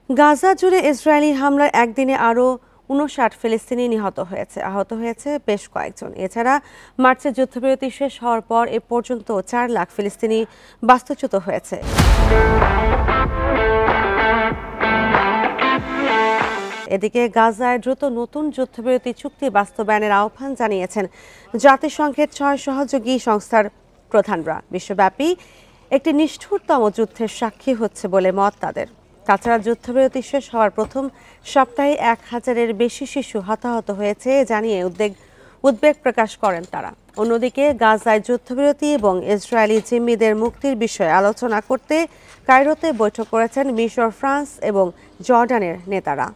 গাজা জুড়ে ইসরায়েলি হামলার একদিনে আরও ৫৯ ফিলিস্তিনি নিহত হয়েছে, আহত হয়েছে বেশ কয়েকজন। এছাড়া মার্চে যুদ্ধবিরতি শেষ হওয়ার পর এ পর্যন্ত ৪ লাখ ফিলিস্তিনি বাস্তুচ্যুত হয়েছে। এদিকে গাজায় দ্রুত নতুন যুদ্ধবিরতি চুক্তি বাস্তবায়নের আহ্বান জানিয়েছেন জাতিসংঘের ৬ সহযোগী সংস্থার প্রধানরা। বিশ্বব্যাপী একটি নিষ্ঠুরতম যুদ্ধের সাক্ষী হচ্ছে বলে মত তাদের। তাছাড়া যুদ্ধবিরতি শেষ হওয়ার প্রথম সপ্তাহে ১,০০০-এর বেশি শিশু হতাহত হয়েছে জানিয়ে উদ্বেগ প্রকাশ করেন তারা। অন্যদিকে গাজায় যুদ্ধবিরতি এবং ইসরায়েলি জিম্মিদের মুক্তির বিষয়ে আলোচনা করতে কায়রোতে বৈঠক করেছেন মিশর, ফ্রান্স এবং জর্ডানের নেতারা।